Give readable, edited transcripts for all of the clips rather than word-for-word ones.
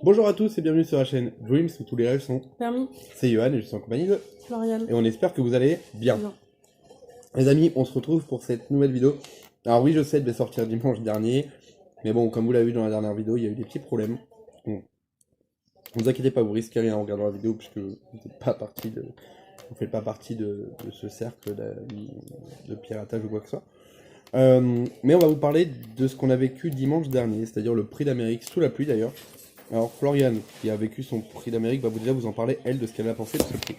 Bonjour à tous et bienvenue sur la chaîne Dreams où tous les rêves sont. Permis, C'est Johan et je suis en compagnie de. Florian. Et on espère que vous allez bien. Non. Les amis, on se retrouve pour cette nouvelle vidéo. Alors oui, je sais, elle devait sortir dimanche dernier. Mais bon, comme vous l'avez vu dans la dernière vidéo, il y a eu des petits problèmes. Bon. Ne vous inquiétez pas, vous risquez rien en regardant la vidéo puisque vous n'êtes pas partie de. Vous faites pas partie de ce cercle de piratage ou quoi que ce soit. Mais on va vous parler de ce qu'on a vécu dimanche dernier, c'est-à-dire le prix d'Amérique, sous la pluie d'ailleurs. Alors Florian, qui a vécu son prix d'Amérique, va vous en parler, elle, de ce qu'elle a pensé de ce prix.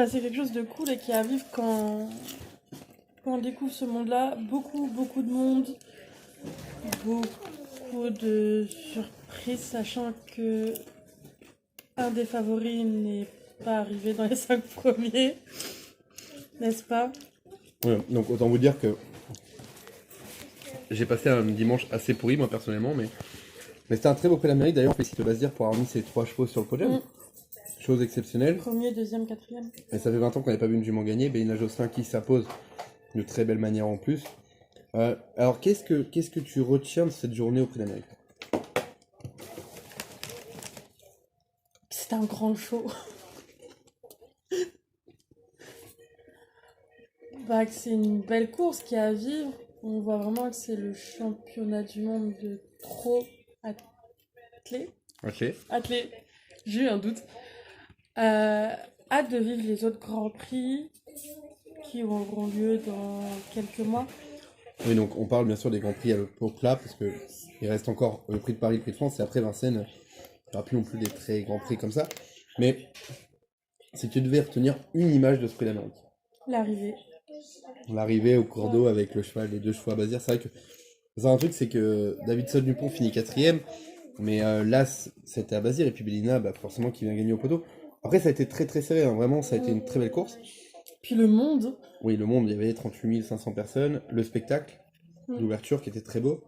C'est quelque chose de cool et qui à vivre quand on découvre ce monde-là. Beaucoup de monde, beaucoup de surprises, sachant que un des favoris n'est pas arrivé dans les 5 premiers, n'est-ce pas? Ouais, donc autant vous dire que j'ai passé un dimanche assez pourri, moi personnellement, mais c'était un très beau prix d'Amérique. D'ailleurs, on félicite Bazir pour avoir mis ses 3 chevaux sur le podium. Mm. Chose exceptionnelle. Premier, deuxième, quatrième. Et ça fait 20 ans qu'on n'avait pas vu une jument gagner. Bélina Josselin qui s'impose de très belle manière en plus. Alors, qu'est-ce que tu retiens de cette journée au prix d'Amérique? C'est un grand show. Que c'est une belle course qui est à vivre. On voit vraiment que c'est le championnat du monde de trop attelé. Ok. Attelé. J'ai eu un doute. Hâte de vivre les autres grands prix qui auront lieu dans quelques mois. Oui, donc on parle bien sûr des grands prix à le plat, parce que il reste encore le prix de Paris, le prix de France, et après Vincennes, il n'y aura plus non plus des très grands prix comme ça. Mais si tu devais retenir une image de ce prix d'Amérique, L'arrivée. l'arrivée au cours d'eau avec le cheval, les 2 chevaux à Bazir, c'est vrai que c'est un truc, c'est que Davidson Dupont finit 4ème, mais là c'était à Bazir, et puis Bélina, forcément qui vient gagner au poteau. Après ça a été très très serré, hein, vraiment ça a été une très belle course. Puis le monde. Oui, le monde, il y avait 38 500 personnes, le spectacle d'ouverture qui était très beau.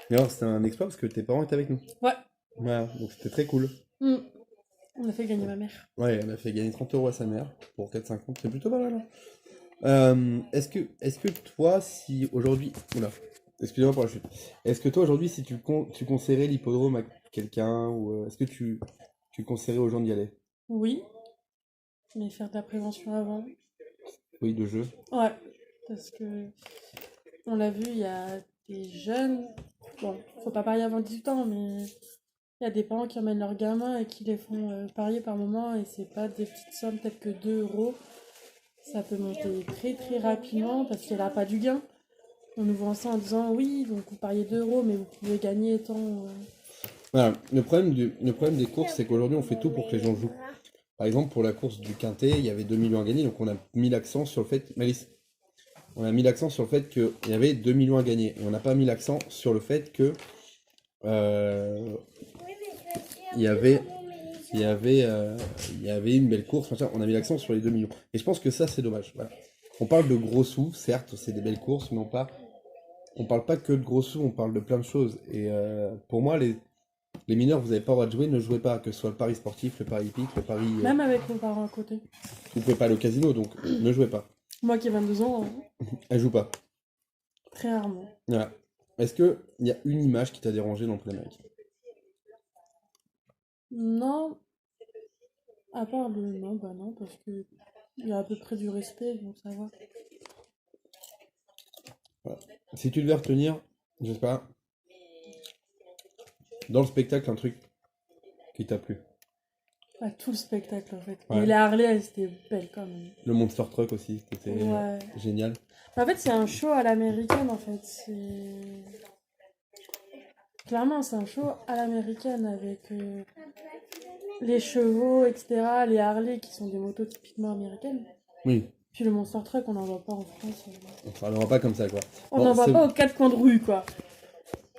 Mais alors c'était un exploit parce que tes parents étaient avec nous. Ouais. Voilà, donc c'était très cool. On a fait gagner ma mère. Ouais, elle a fait gagner 30 € à sa mère pour 4,50, c'est plutôt pas mal. Hein. Est-ce que toi, si aujourd'hui. Oula, excusez-moi pour la chute. Est-ce que toi, aujourd'hui, si tu conseillerais l'hippodrome à quelqu'un, ou est-ce que tu conseillerais aux gens d'y aller? Oui. Mais faire de la prévention avant. Oui, de jeu. Ouais. Parce que on l'a vu, il y a des jeunes. Bon, faut pas parier avant 18 ans, mais il y a des parents qui emmènent leurs gamins et qui les font parier par moment, et c'est pas des petites sommes, peut-être que 2 euros. Ça peut monter très très rapidement parce qu'elle n'a pas du gain. On nous vend ça en disant oui, donc vous pariez 2 euros, mais vous pouvez gagner tant. Voilà, le problème des courses, c'est qu'aujourd'hui, on fait tout pour que les gens jouent. Par exemple, pour la course du Quintet, il y avait 2 millions à gagner, donc on a mis l'accent sur le fait. Malice, on a mis l'accent sur le fait qu'il y avait 2 millions à gagner. Et on n'a pas mis l'accent sur le fait que il y avait une belle course. Machin. On a mis l'accent sur les 2 millions. Et je pense que ça, c'est dommage. Voilà. On parle de gros sous, certes, c'est des belles courses, mais on parle pas que de gros sous, on parle de plein de choses. Et pour moi, les mineurs, vous n'avez pas le droit de jouer, ne jouez pas, que ce soit le pari sportif, le pari hippique, le pari. Même avec nos parents à côté. Vous pouvez pas aller au casino, donc ne jouez pas. Moi qui ai 22 ans, Elle joue pas. très rarement. Voilà. Est-ce qu'il y a une image qui t'a dérangé dans le Prix d'Amérique? Non, à part le non, non, parce que il y a à peu près du respect, donc ça va. Voilà. Si tu devais retenir, je sais pas, dans le spectacle, un truc qui t'a plu. Tout le spectacle en fait. Ouais. Et la Harley, elle c'était belle quand même. Le Monster Truck aussi, c'était Ouais. génial. En fait, c'est un show à l'américaine en fait. Clairement, c'est un show à l'américaine avec les chevaux, etc. Les Harley qui sont des motos typiquement américaines. Oui, Puis le Monster Truck, on n'en voit pas en France. on ne parlera pas comme ça, quoi. On Bon, n'en voit pas aux 4 coins de rue, quoi.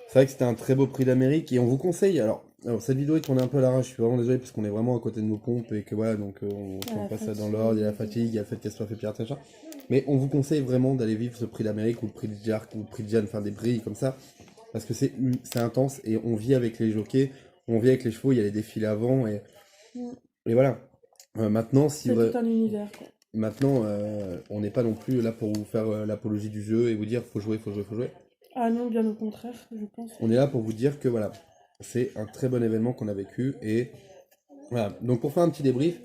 c'est vrai que c'était un très beau Prix d'Amérique et on vous conseille. Alors, cette vidéo est tournée un peu à l'arrache, je suis vraiment désolé parce qu'on est vraiment à côté de nos pompes et que voilà, donc on Il y a la passe ça dans fatigue. l'ordre, il y a la fatigue, il y a le fait qu'elle soit fait piratage, machin. Mais on vous conseille vraiment d'aller vivre ce Prix d'Amérique ou le Prix de Jark ou le Prix de Jeanne, enfin des prix comme ça, parce que c'est intense et on vit avec les jockeys, on vit avec les chevaux, il y a les défilés avant et voilà. Maintenant, si C'est vous- tout un univers, quoi. Maintenant, on n'est pas non plus là pour vous faire l'apologie du jeu et vous dire faut jouer, faut jouer, faut jouer. Ah non, bien au contraire, je pense. On est là pour vous dire que voilà, c'est un très bon événement qu'on a vécu. Et voilà, donc pour faire un petit débrief,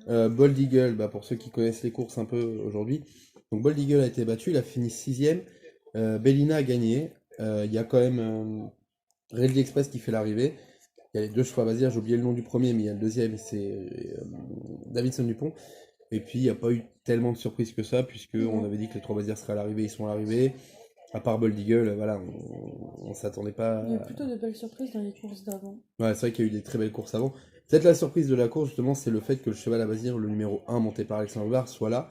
Bold Eagle, bah, pour ceux qui connaissent les courses un peu aujourd'hui, donc Bold Eagle a été battu, il a fini 6ème, Bellina a gagné, il y a quand même Rally Express qui fait l'arrivée, il y a les deux chevaux à Bazir, j'ai oublié le nom du premier, mais il y a le deuxième, c'est Davidson Dupont. Et puis il n'y a pas eu tellement de surprises que ça, puisque on Non. avait dit que les trois Bazirs seraient à l'arrivée, ils sont à l'arrivée. À part Bold Eagle, voilà, on s'attendait pas. Il y a eu plutôt de belles surprises dans les courses d'avant. Ouais, c'est vrai qu'il y a eu des très belles courses avant. Peut-être la surprise de la course, justement, c'est le fait que le cheval à Bazir, le numéro 1 monté par Alexandre Bouvard, soit là.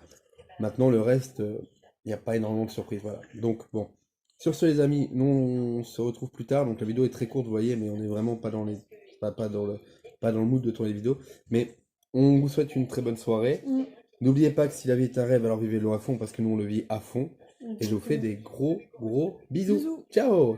Maintenant, le reste, il n'y a pas énormément de surprises. Voilà. Donc, bon. Sur ce, les amis, nous, on se retrouve plus tard. Donc, la vidéo est très courte, vous voyez, mais on n'est vraiment pas dans les. Pas dans le mood de tourner les vidéos. Mais on vous souhaite une très bonne soirée. Mm. N'oubliez pas que si la vie est un rêve, alors vivez-le à fond, parce que nous, on le vit à fond. Et je vous fais Exactement. des gros, gros bisous. Bisous. Ciao!